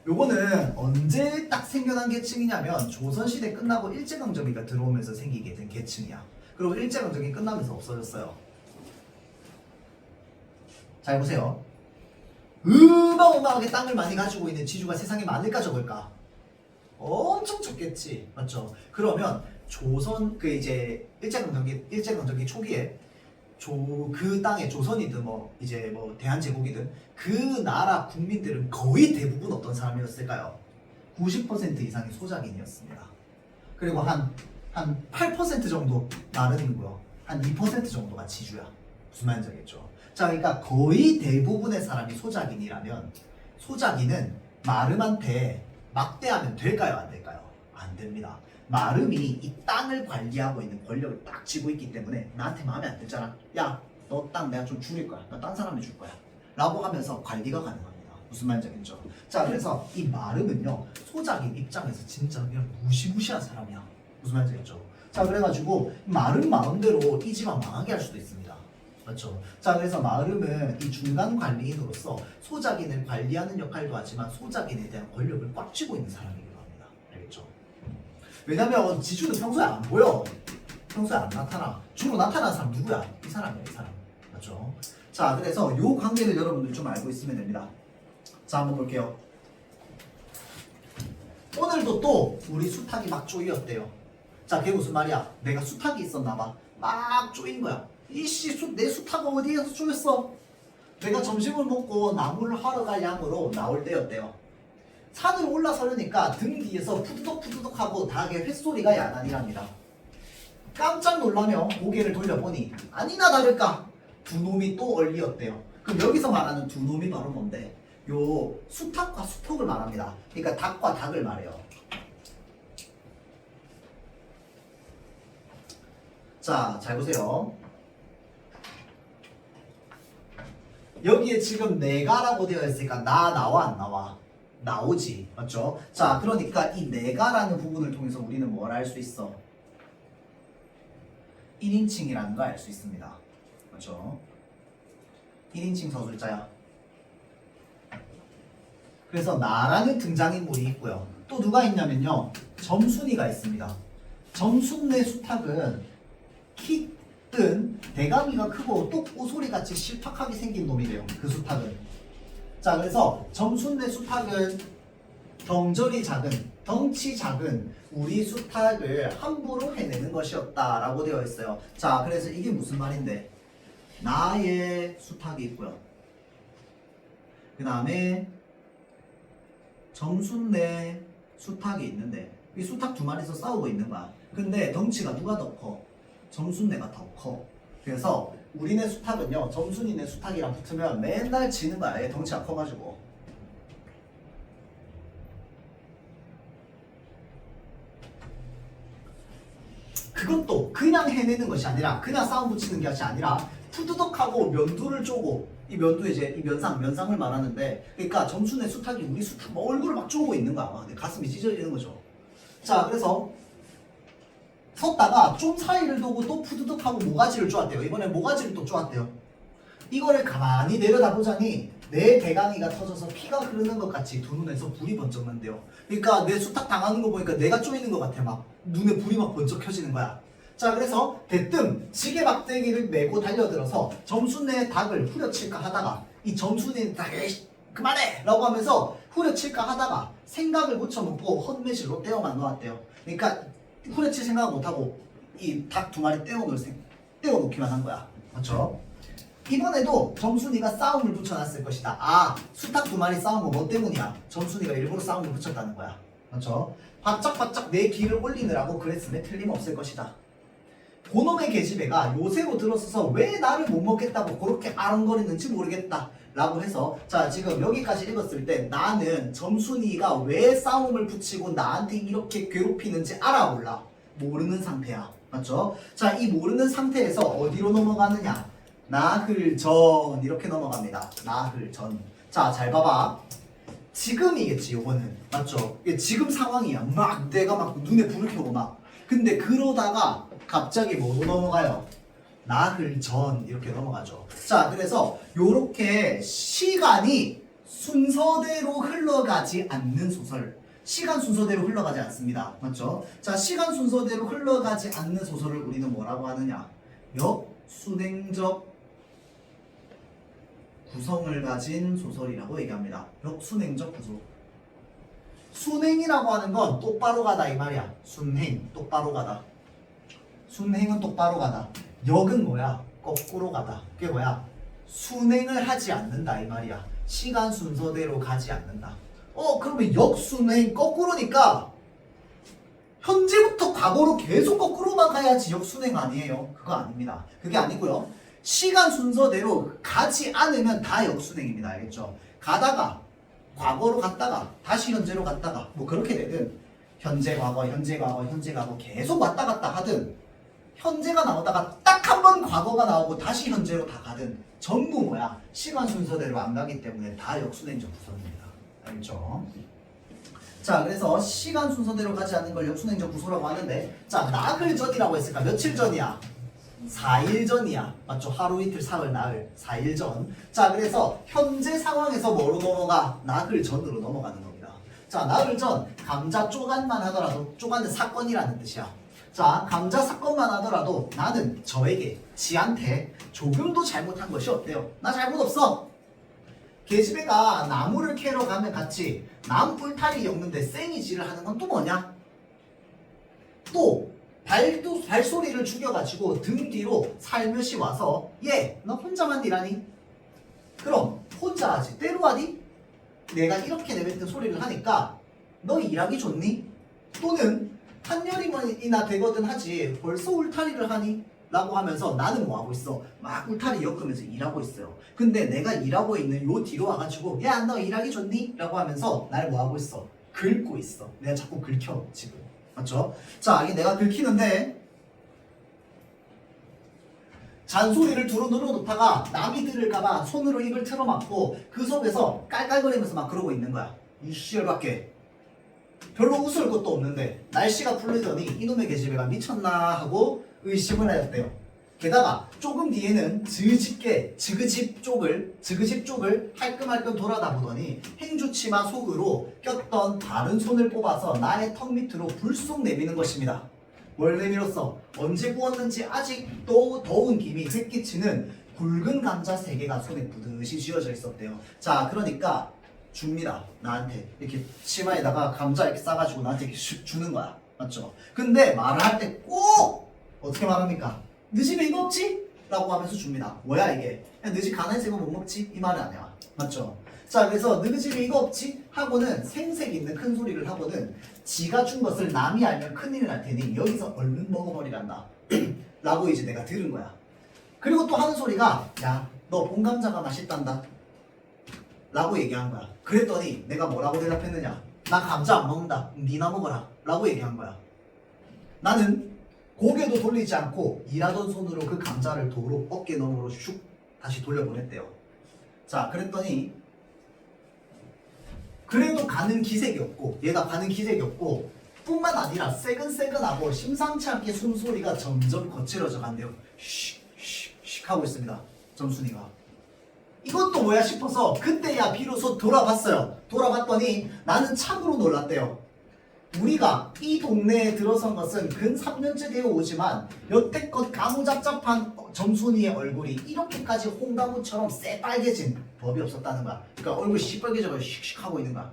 요거는 언제 딱 생겨난 계층이냐면 조선시대 끝나고 일제강점기가 들어오면서 생기게 된 계층이야. 그리고 일제강점기 끝나면서 없어졌어요. 잘 보세요. 어마어마하게 땅을 많이 가지고 있는 지주가 세상에 많을까 적을까? 엄청 적겠지. 맞죠? 그러면 조선 그 이제 일제강점기 초기에 그 땅에 조선이든 뭐 이제 뭐 대한제국이든 그 나라 국민들은 거의 대부분 어떤 사람이었을까요? 90% 이상이 소작인이었습니다. 그리고 한 8% 정도 마름이고요. 한 2% 정도가 지주야. 무슨 말인지 알겠죠? 자, 그러니까 거의 대부분의 사람이 소작인이라면 소작인은 마름한테 막대하면 될까요? 안 될까요? 안 됩니다. 마름이 이 땅을 관리하고 있는 권력을 딱 쥐고 있기 때문에 나한테 마음에 안 들잖아. 야, 너 땅 내가 좀 줄일 거야. 나 딴 사람이 줄 거야. 라고 하면서 관리가 가능합니다. 무슨 말인지 알겠죠? 자, 그래서 이 마름은요, 소작인 입장에서 진짜 그냥 무시무시한 사람이야. 무슨 말인지 알겠죠? 자, 그래가지고 마름 마음대로 이 집안 망하게 할 수도 있습니다. 맞죠? 자, 그래서 마름은 이 중간 관리인으로서 소작인을 관리하는 역할도 하지만 소작인에 대한 권력을 꽉 쥐고 있는 사람이기도 합니다. 알겠죠? 왜냐면 지주는 평소에 안 보여. 평소에 안 나타나. 주로 나타나는 사람 누구야? 이 사람이야, 이 사람. 맞죠? 자, 그래서 이 관계를 여러분들 좀 알고 있으면 됩니다. 자, 한번 볼게요. 오늘도 또 우리 수탉이 막 쪼이었대요. 자, 그게 무슨 말이야? 내가 수탉이 있었나봐. 막 쪼인 거야. 이씨, 내 수탉은 어디에서 쪼였어? 내가 점심을 먹고 나무를 하러 갈 양으로 나올 때였대요. 산으로 올라서려니까 등 뒤에서 푸드덕푸드덕 하고 닭의 횟소리가 야단이랍니다. 깜짝 놀라며 고개를 돌려보니 아니나 다를까 두 놈이 또 얼리었대요. 그럼 여기서 말하는 두 놈이 바로 뭔데? 요 수탉과 수탉을 말합니다. 그러니까 닭과 닭을 말해요. 자, 잘 보세요. 여기에 지금 내가라고 되어 있으니까 나와 안 나와? 나오지. 맞죠? 자, 그러니까 이 내가라는 부분을 통해서 우리는 뭘 할 수 있어? 1인칭이라는 걸 알 수 있습니다. 그렇죠? 1인칭 서술자야. 그래서 나라는 등장인물이 있고요. 또 누가 있냐면요. 점순이가 있습니다. 점순의 수탉은 키 큰 대가미가 크고 또 꼬소리같이 실팍하게 생긴 놈이래요. 그 수탉은. 자, 그래서 점순의 수탉은 덩저리 작은, 덩치 작은 우리 수탉을 함부로 해내는 것이었다라고 되어 있어요. 자, 그래서 이게 무슨 말인데? 나의 수탉이 있고요. 그 다음에 점순의 수탉이 있는데 이 수탉 두 마리에서 싸우고 있는 거야. 근데 덩치가 누가 더 커? 점순네가 더 커. 그래서 우리네 수탉은요, 점순이네 수탉이랑 붙으면 맨날 지는 거야. 얘 덩치가 커가지고. 그것도 그냥 해내는 것이 아니라, 그냥 싸움 붙이는 것이 아니라 푸드덕하고 면두를 쪼고, 이 면두 이제 이 면상을 말하는데, 그러니까 점순의 수탉이 우리 수탉 뭐 얼굴을 막 쪼고 있는 거야. 막 가슴이 찢어지는 거죠. 자, 그래서 섰다가 좀 사이를 두고 또 푸드덕하고 모가지를 쪼았대요. 이번에 모가지를 또 쪼았대요. 이거를 가만히 내려다보자니 내 대강이가 터져서 피가 흐르는 것 같이 두 눈에서 불이 번쩍 난대요. 그러니까 내 수탉 당하는 거 보니까 내가 쪼이는 것 같아. 막 눈에 불이 막 번쩍 켜지는 거야. 자, 그래서 대뜸 지게 막대기를 메고 달려들어서 점순의 닭을 후려칠까 하다가, 이 점순의 닭을 그만해! 라고 하면서 후려칠까 하다가 생각을 붙여놓고 헛매실로 떼어만 놓았대요. 그러니까 후려칠 생각을 못하고 이 닭 두 마리 떼어놓기만 한 거야. 맞죠? 이번에도 점순이가 싸움을 붙여놨을 것이다. 아, 수탉 두 마리 싸운 거 뭐 때문이야? 점순이가 일부러 싸움을 붙였다는 거야. 맞죠? 바짝바짝 내 기를 올리느라고 그랬으면 틀림없을 것이다. 그놈의 계집애가 요새로 들어서서 왜 나를 못 먹겠다고 그렇게 아른거리는지 모르겠다 라고 해서, 자, 지금 여기까지 읽었을 때 나는 점순이가 왜 싸움을 붙이고 나한테 이렇게 괴롭히는지 알아 몰라? 모르는 상태야. 맞죠? 자, 이 모르는 상태에서 어디로 넘어가느냐? 나흘 전 이렇게 넘어갑니다. 나흘 전. 자, 잘 봐봐. 지금이겠지, 요거는. 맞죠? 이게 지금 상황이야. 막 내가 막 눈에 불을 켜고 막. 근데 그러다가 갑자기 뭐로 넘어가요? 나흘 전 이렇게 넘어가죠. 자, 그래서 요렇게 시간이 순서대로 흘러가지 않는 소설. 시간 순서대로 흘러가지 않습니다. 맞죠? 자, 시간 순서대로 흘러가지 않는 소설을 우리는 뭐라고 하느냐? 역순행적 구성을 가진 소설이라고 얘기합니다. 역순행적 구조. 순행이라고 하는 건 똑바로 가다 이 말이야. 순행, 똑바로 가다. 순행은 똑바로 가다. 역은 뭐야? 거꾸로 가다. 그게 뭐야? 순행을 하지 않는다 이 말이야. 시간 순서대로 가지 않는다. 그러면 역순행 거꾸로니까 현재부터 과거로 계속 거꾸로만 가야지 역순행 아니에요. 그거 아닙니다. 그게 아니고요. 시간 순서대로 가지 않으면 다 역순행입니다. 알겠죠? 가다가 과거로 갔다가 다시 현재로 갔다가 뭐 그렇게 되든, 현재 과거 현재 과거 현재 과거 계속 왔다 갔다 하든, 현재가 나오다가 딱 한 번 과거가 나오고 다시 현재로 다 가든 전부 뭐야? 시간 순서대로 안 가기 때문에 다 역순행적 구성입니다. 알겠죠? 자, 그래서 시간 순서대로 가지 않는 걸 역순행적 구조라고 하는데, 자, 나흘 전이라고 했으니까 며칠 전이야? 4일 전이야. 맞죠? 하루 이틀 사흘 나흘 4일 전. 자, 그래서 현재 상황에서 뭐로 넘어가? 나흘 전으로 넘어가는 겁니다. 자, 나흘 전 감자 쪼간만 하더라도, 쪼간은 사건이라는 뜻이야. 자, 감자 사건만 하더라도 나는 저에게, 지한테 조금도 잘못한 것이 없대요. 나 잘못 없어. 계집애가 나무를 캐러 가면 같이 남 뿔타리 엮는데 쌩이질을 하는 건 또 뭐냐? 또 발소리를 죽여가지고 등 뒤로 살며시 와서, 얘, 너 혼자만 일하니? 그럼 혼자 하지. 때로 하니? 내가 이렇게 내뱉은 소리를 하니까 너 일하기 좋니? 또는 한여름이나 되거든 하지 벌써 울타리를 하니? 라고 하면서 나는 뭐 하고 있어? 막 울타리 엮으면서 일하고 있어요. 근데 내가 일하고 있는 요 뒤로 와가지고, 야, 너 일하기 좋니? 라고 하면서 날 뭐 하고 있어? 긁고 있어. 내가 자꾸 긁혀 지금. 맞죠? 자, 이게 내가 긁히는데 잔소리를 두루 눌러놓다가 남이 들을까봐 손으로 입을 틀어막고 그 속에서 깔깔거리면서 막 그러고 있는 거야. 이 씨열밖에 별로 웃을 것도 없는데 날씨가 풀리더니 이놈의 계집애가 미쳤나 하고 의심을 하였대요. 게다가 조금 뒤에는 지그집 쪽을 할끔할끔 돌아다 보더니 행주치마 속으로 꼈던 다른 손을 뽑아서 나의 턱 밑으로 불쑥 내미는 것입니다. 뭘 내밀었어? 언제 구웠는지 아직도 더운 김이 새끼치는 굵은 감자 3개가 손에 부듯이 쥐어져 있었대요. 자, 그러니까 줍니다. 나한테 이렇게 치마에다가 감자 이렇게 싸가지고 나한테 이렇게 슉 주는 거야. 맞죠? 근데 말을 할 때 꼭 어떻게 말합니까? 너 집에 이거 없지? 라고 하면서 줍니다. 뭐야 이게? 야, 너 집 가난해서 이거 못 먹지? 이 말은 아니야. 맞죠? 자, 그래서 너 집에 이거 없지? 하고는 생색 있는 큰 소리를 하고는 지가 준 것을 남이 알면 큰일 날 테니 여기서 얼른 먹어버리란다. 라고 이제 내가 들은 거야. 그리고 또 하는 소리가 야, 너 본감자가 맛있단다. 라고 얘기한 거야. 그랬더니 내가 뭐라고 대답했느냐? 나 감자 안 먹는다. 니나 먹어라. 라고 얘기한 거야. 나는 고개도 돌리지 않고 일하던 손으로 그 감자를 도로 어깨 너머로 슉 다시 돌려보냈대요. 자, 그랬더니 그래도 가는 기색이 없고 얘가 가는 기색이 없고 뿐만 아니라 새근새근하고 심상치 않게 숨소리가 점점 거칠어져 간대요. 슉슉슉 하고 있습니다. 점순이가. 이것도 뭐야 싶어서 그때야 비로소 돌아봤어요. 돌아봤더니 나는 참으로 놀랐대요. 우리가 이 동네에 들어선 것은 근 3년째 되어 오지만 여태껏 가무잡잡한 점순이의 얼굴이 이렇게까지 홍나무처럼 새빨개진 법이 없었다는 거야. 그러니까 얼굴이 시뻘개져서 씩씩 하고 있는 거야.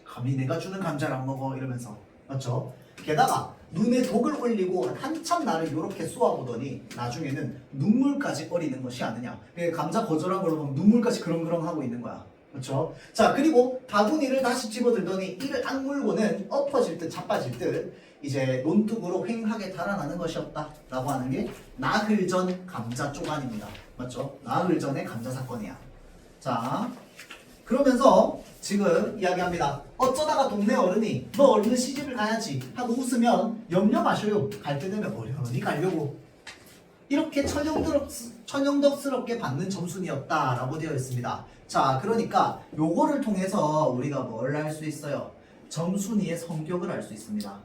감히 내가 주는 감자를 안 먹어 이러면서. 맞죠? 게다가 눈에 독을 올리고 한참 나를 이렇게 쏘아보더니 나중에는 눈물까지 어리는 것이 아니냐. 감자 거절한 걸로 보면 눈물까지 그렁그렁 하고 있는 거야. 그렇죠? 자, 그리고 바구니를 다시 집어들더니 이를 악물고는 엎어질 듯 자빠질 듯 이제 논둑으로 휑하게 달아나는 것이 없다 라고 하는 게 나흘 전 감자 쪼간입니다. 맞죠? 나흘 전의 감자 사건이야. 자, 그러면서 지금 이야기합니다. 어쩌다가 동네 어른이 너 얼른 시집을 가야지 하고 웃으면 염려 마셔요. 갈 때 되면 어련히 가려고. 이렇게 천연덕스럽게 받는 점순이었다라고 되어 있습니다. 자, 그러니까 요거를 통해서 우리가 뭘 알 수 있어요? 점순이의 성격을 알 수 있습니다.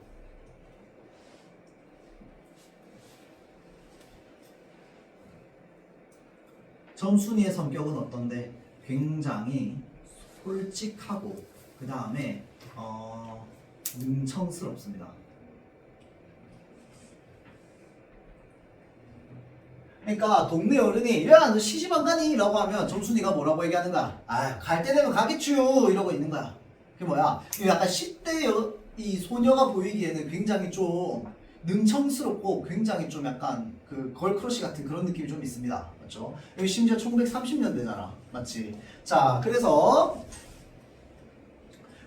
점순이의 성격은 어떤데? 굉장히 솔직하고 그 다음에 능청스럽습니다. 그러니까 동네 어른이 야 너 시집 안 가니? 라고 하면 점순이가 뭐라고 얘기하는 거야? 아, 갈 때 되면 가겠지요 이러고 있는 거야. 그게 뭐야? 약간 10대 이 소녀가 보이기에는 굉장히 좀 능청스럽고 굉장히 좀 약간 그 걸크러쉬 같은 그런 느낌이 좀 있습니다. 맞죠? 여기 심지어 1930년대잖아. 맞지? 자, 그래서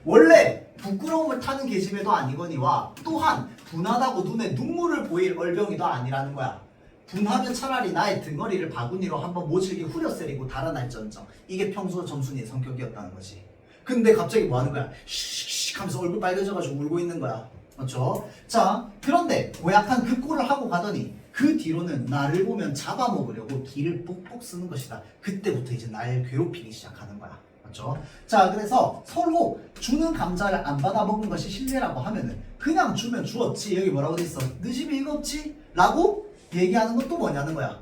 원래 부끄러움을 타는 계집애도 아니거니와 또한 분하다고 눈에 눈물을 보일 얼병이도 아니라는 거야. 분하면 차라리 나의 등어리를 바구니로 한번 모질게 후려세리고 달아날지언정. 이게 평소 점순이의 성격이었다는 거지. 근데 갑자기 뭐 하는 거야? 씩씩 하면서 얼굴 빨개져가지고 울고 있는 거야. 맞죠? 자, 그런데 고약한 그 꼴을 하고 가더니 그 뒤로는 나를 보면 잡아먹으려고 기를 뽁뽁 쓰는 것이다. 그때부터 이제 날 괴롭히기 시작하는 거야. 맞죠? 자, 그래서 서로 주는 감자를 안 받아 먹은 것이 신뢰라고 하면은 그냥 주면 주었지. 여기 뭐라고 돼 있어? 너 집에 이거 없지? 라고 얘기하는 것도 뭐냐는 거야.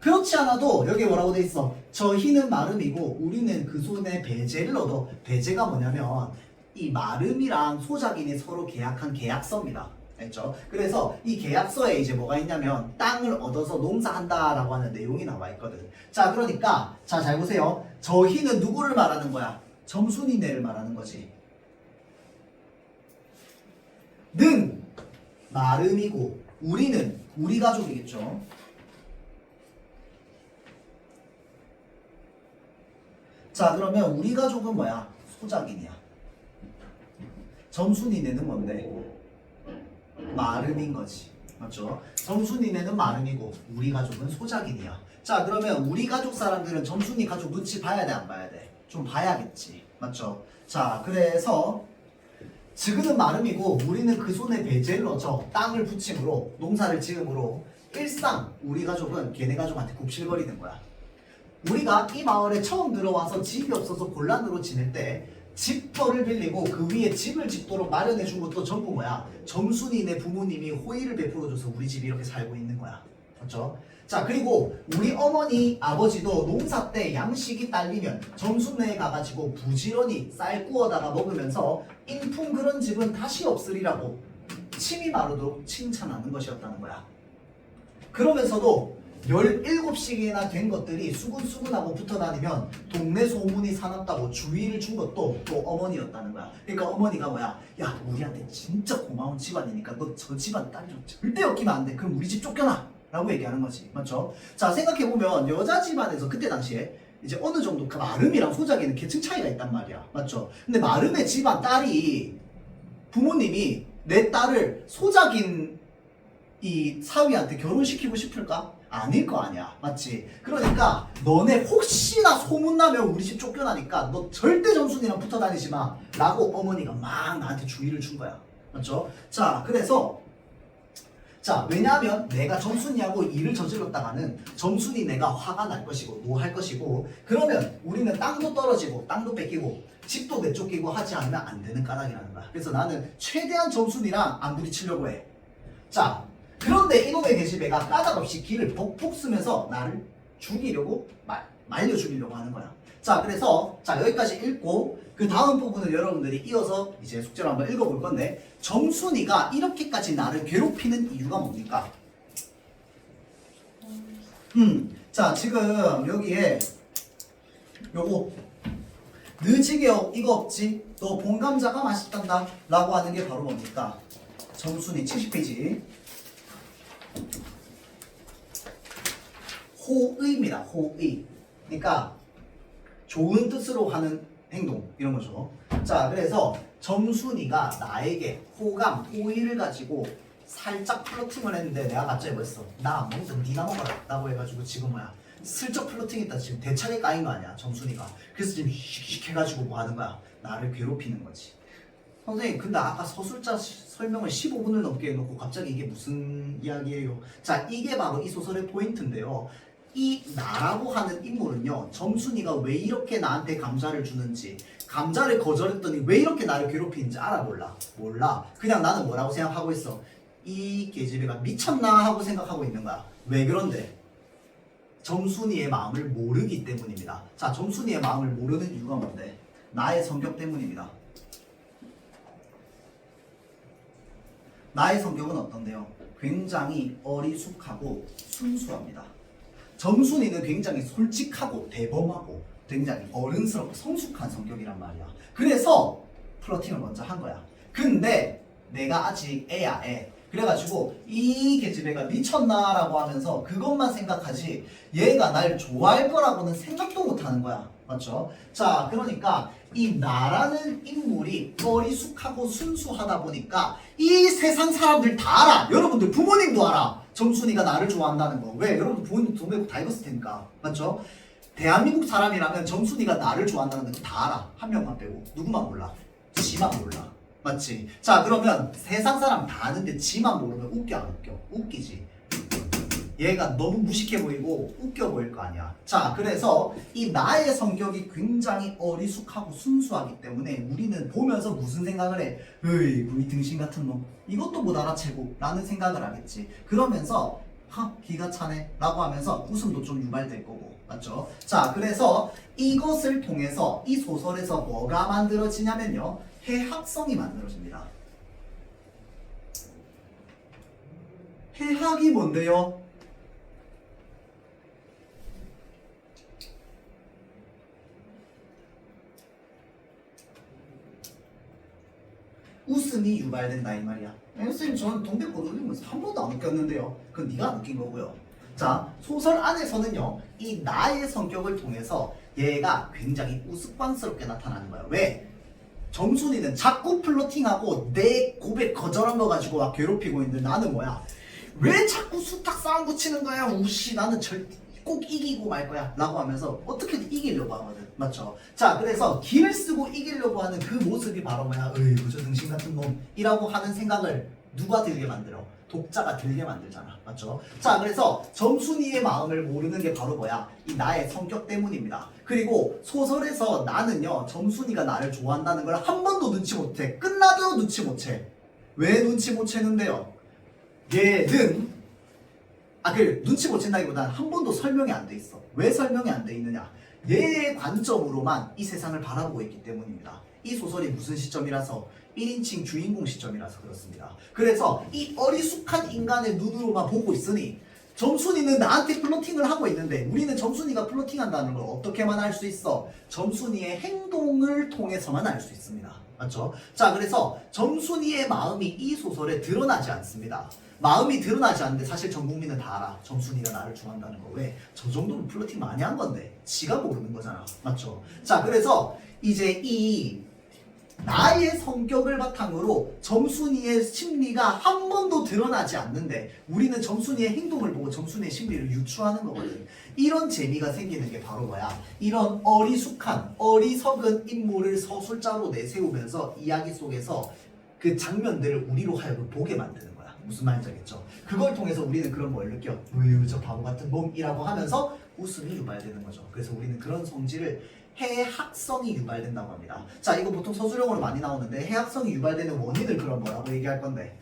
그렇지 않아도 여기 뭐라고 돼 있어? 저희는 마름이고 우리는 그 손에 배제를 얻어. 배제가 뭐냐면 이 마름이랑 소작인이 서로 계약한 계약서입니다. 알죠? 그래서 이 계약서에 이제 뭐가 있냐면 땅을 얻어서 농사한다라고 하는 내용이 나와 있거든. 자, 그러니까 자, 잘 보세요. 저희는 누구를 말하는 거야? 점순이네를 말하는 거지. 는 마름이고 우리는 우리 가족이겠죠. 자, 그러면 우리 가족은 뭐야? 소작인이야. 점순이네는 뭔데? 마름인 거지. 맞죠? 점순이네는 마름이고 우리 가족은 소작인이야. 자, 그러면 우리 가족 사람들은 점순이 가족 눈치 봐야 돼, 안 봐야 돼? 좀 봐야겠지. 맞죠? 자, 그래서 지금은 마름이고 우리는 그 손에 배제를 얻어 땅을 붙임으로 농사를 지음으로 일상 우리 가족은 걔네 가족한테 굽실거리는 거야. 우리가 이 마을에 처음 들어와서 집이 없어서 곤란으로 지낼 때 집터를 빌리고 그 위에 집을 짓도록 마련해 준 것도 전부 뭐야? 점순이네 부모님이 호의를 베풀어줘서 우리 집이 이렇게 살고 있는 거야. 맞죠? 자, 그리고 우리 어머니 아버지도 농사 때 양식이 딸리면 점순네에 가가지고 부지런히 쌀 구워다가 먹으면서 인품 그런 집은 다시 없으리라고 침이 마르도록 칭찬하는 것이었다는 거야. 그러면서도 17씩이나 된 것들이 수근수근하고 붙어다니면 동네 소문이 사납다고 주의를 준 것도 또 어머니였다는 거야. 그러니까 어머니가 뭐야? 야, 우리한테 진짜 고마운 집안이니까 너 저 집안 딸이랑 절대 엮이면 안 돼. 그럼 우리 집 쫓겨나! 라고 얘기하는 거지. 맞죠? 자, 생각해보면 여자 집안에서 그때 당시에 이제 어느 정도 그 마름이랑 소작이는 계층 차이가 있단 말이야. 맞죠? 근데 마름의 집안 딸이 부모님이 내 딸을 소작인 이 사위한테 결혼시키고 싶을까? 아닐 거 아니야. 맞지? 그러니까 너네 혹시나 소문나면 우리 집 쫓겨나니까 너 절대 점순이랑 붙어 다니지 마 라고 어머니가 막 나한테 주의를 준 거야. 맞죠? 자, 그래서 자, 왜냐하면 내가 점순이하고 일을 저질렀다가는 점순이 내가 화가 날 것이고 노할 것이고 그러면 우리는 땅도 떨어지고 땅도 뺏기고 집도 내쫓기고 하지 않으면 안 되는 까닭이라는 거야. 그래서 나는 최대한 점순이랑 안 부딪히려고 해. 자, 그런데 이놈의 계집애가 까닭없이 기를 벅벅 쓰면서 나를 죽이려고 말려 죽이려고 하는 거야. 자, 그래서 자 여기까지 읽고 그 다음 부분을 여러분들이 이어서 이제 숙제로 한번 읽어볼 건데 점순이가 이렇게까지 나를 괴롭히는 이유가 뭡니까? 자, 지금 여기에 요거 느지게 이거 없지? 너 본감자가 맛있단다 라고 하는 게 바로 뭡니까? 점순이 70페이지 호의입니다. 호의. 그러니까 좋은 뜻으로 하는 행동 이런 거죠. 자, 그래서 점순이가 나에게 호감, 호의를 가지고 살짝 플러팅을 했는데 내가 갑자기 뭐 했어? 나 안 먹는다, 니나 먹어라 라고 해가지고 지금 뭐야? 슬쩍 플러팅했다. 지금 대차게 까인 거 아니야, 점순이가. 그래서 지금 씩씩 해가지고 뭐 하는 거야? 나를 괴롭히는 거지. 선생님, 근데 아까 서술자 설명을 15분을 넘게 해놓고 갑자기 이게 무슨 이야기예요? 자, 이게 바로 이 소설의 포인트인데요. 이 나라고 하는 인물은요, 점순이가 왜 이렇게 나한테 감자를 주는지, 감자를 거절했더니 왜 이렇게 나를 괴롭히는지 알아 몰라? 몰라. 그냥 나는 뭐라고 생각하고 있어? 이 계집애가 미쳤나 하고 생각하고 있는 거야. 왜 그런데? 점순이의 마음을 모르기 때문입니다. 자, 점순이의 마음을 모르는 이유가 뭔데? 나의 성격 때문입니다. 나의 성격은 어떤데요? 굉장히 어리숙하고 순수합니다. 점순이는 굉장히 솔직하고 대범하고 굉장히 어른스럽고 성숙한 성격이란 말이야. 그래서 플러팅을 먼저 한 거야. 근데 내가 아직 애야, 애. 그래가지고 이 계집애가 미쳤나라고 하면서 그것만 생각하지 얘가 날 좋아할 거라고는 생각도 못하는 거야. 맞죠? 자, 그러니까 이 나라는 인물이 어리숙하고 순수하다 보니까 이 세상 사람들 다 알아. 여러분들 부모님도 알아. 점순이가 나를 좋아한다는 거. 왜? 여러분들 부모님 돈 내고 다 읽었을 테니까. 맞죠? 대한민국 사람이라면 점순이가 나를 좋아한다는 거 다 알아. 한 명만 빼고. 누구만 몰라? 지만 몰라. 맞지? 자, 그러면 세상 사람 다 아는데 지만 모르면 웃겨 안 웃겨? 웃기지. 얘가 너무 무식해 보이고 웃겨 보일 거 아니야. 자, 그래서 이 나의 성격이 굉장히 어리숙하고 순수하기 때문에 우리는 보면서 무슨 생각을 해? 으이, 이 등신 같은 놈. 이것도 못 알아채고 라는 생각을 하겠지. 그러면서 기가 차네 라고 하면서 웃음도 좀 유발될 거고. 맞죠? 자, 그래서 이것을 통해서 이 소설에서 뭐가 만들어지냐면요, 해학성이 만들어집니다. 해학이 뭔데요? 웃음이 유발된다 이 말이야. 선생님, 저는 동백꽃 울리면서 한 번도 안 웃겼는데요. 그건 네가 안 웃긴 거고요. 자, 소설 안에서는요, 이 나의 성격을 통해서 얘가 굉장히 우스꽝스럽게 나타나는 거야. 왜? 점순이는 자꾸 플러팅하고 내 고백 거절한 거 가지고 막 괴롭히고 있는데 나는 뭐야? 왜 자꾸 수탉 싸움 붙이는 거야? 우씨, 나는 꼭 이기고 말 거야 라고 하면서 어떻게든 이기려고 하거든. 맞죠? 자, 그래서 기를 쓰고 이기려고 하는 그 모습이 바로 뭐야? 으이, 그저 등신 같은 놈이라고 하는 생각을 누가 들게 만들어? 독자가 들게 만들잖아. 맞죠? 자, 그래서 점순이의 마음을 모르는 게 바로 뭐야? 이 나의 성격 때문입니다. 그리고 소설에서 나는요, 점순이가 나를 좋아한다는 걸 한 번도 눈치 못 채. 끝나도 눈치 못 채. 왜 눈치 못 채는데요? 얘는 눈치 못 챈다기보다는 한 번도 설명이 안 돼 있어. 왜 설명이 안 돼 있느냐? 얘의 관점으로만 이 세상을 바라보고 있기 때문입니다. 이 소설이 무슨 시점이라서 1인칭 주인공 시점이라서 그렇습니다. 그래서 이 어리숙한 인간의 눈으로만 보고 있으니 점순이는 나한테 플러팅을 하고 있는데 우리는 점순이가 플러팅한다는 걸 어떻게만 알 수 있어? 점순이의 행동을 통해서만 알 수 있습니다. 맞죠? 자, 그래서 점순이의 마음이 이 소설에 드러나지 않습니다. 마음이 드러나지 않는데 사실 전 국민은 다 알아. 점순이가 나를 좋아한다는 거. 왜? 저 정도면 플러팅 많이 한 건데 지가 모르는 거잖아. 맞죠? 자, 그래서 이제 이 나의 성격을 바탕으로 점순이의 심리가 한 번도 드러나지 않는데 우리는 점순이의 행동을 보고 점순이의 심리를 유추하는 거거든. 이런 재미가 생기는 게 바로 뭐야? 이런 어리숙한 어리석은 인물을 서술자로 내세우면서 이야기 속에서 그 장면들을 우리로 하여금 보게 만드는 거야. 무슨 말인지 알겠죠? 그걸 통해서 우리는 그런 걸 느껴. 으유, 저 바보 같은 놈이라고 하면서 웃음이 유발되는 거죠. 그래서 우리는 그런 성질을 해학성이 유발된다고 합니다. 자, 이거 보통 서술형으로 많이 나오는데 해학성이 유발되는 원인을 그럼 뭐라고 얘기할 건데?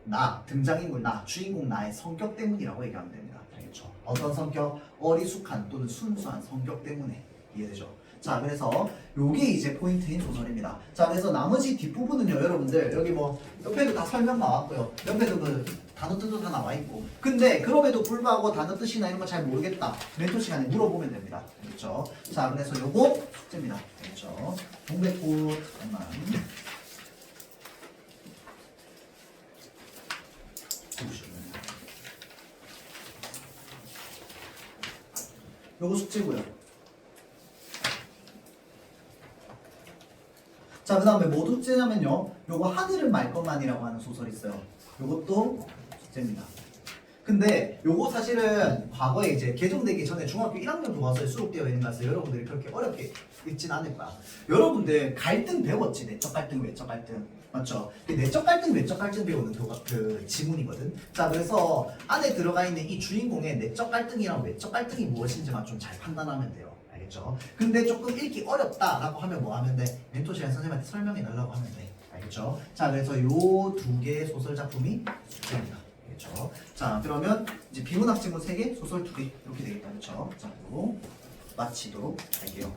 나, 등장인물 나, 주인공 나의 성격 때문이라고 얘기하면 됩니다. 알겠죠? 어떤 성격? 어리숙한 또는 순수한 성격 때문에. 이해되죠? 자, 그래서 요게 이제 포인트인 소설입니다. 자, 그래서 나머지 뒷부분은요, 여러분들 여기 뭐 옆에도 다 설명 나왔고요. 옆에도 그 단어 뜻도 다 나와 있고. 근데 그럼에도 불구하고 단어 뜻이나 이런 거 잘 모르겠다. 멘토 시간에 물어보면 됩니다. 그렇죠? 자, 그래서 요거 숙제입니다. 그렇죠? 동백꽃 잠깐만. 요거 숙제고요. 자, 그 다음에 뭐 숙제냐면요, 요거 하늘을 말 것만이라고 하는 소설이 있어요. 요것도 숙제입니다. 근데 요거 사실은 과거에 이제 개정되기 전에 중학교 1학년 교과서에 수록되어 있는 것을 여러분들이 그렇게 어렵게 읽진 않을 거야. 여러분들 갈등 배웠지? 내적 갈등, 외적 갈등. 맞죠? 내적 갈등, 외적 갈등 배우는 그 지문이거든. 자, 그래서 안에 들어가 있는 이 주인공의 내적 갈등이랑 외적 갈등이 무엇인지만 좀 잘 판단하면 돼요. 알겠죠? 근데 조금 읽기 어렵다라고 하면 뭐 하면 돼? 멘토시간 선생님한테 설명해 달라고 하면 돼. 알겠죠? 자, 그래서 요 두 개의 소설 작품이 숙제입니다. 알겠죠? 자, 그러면 이제 비문학 지문 3개, 소설 2개 이렇게 되겠다. 그렇죠? 자, 그리고 마치도록 할게요.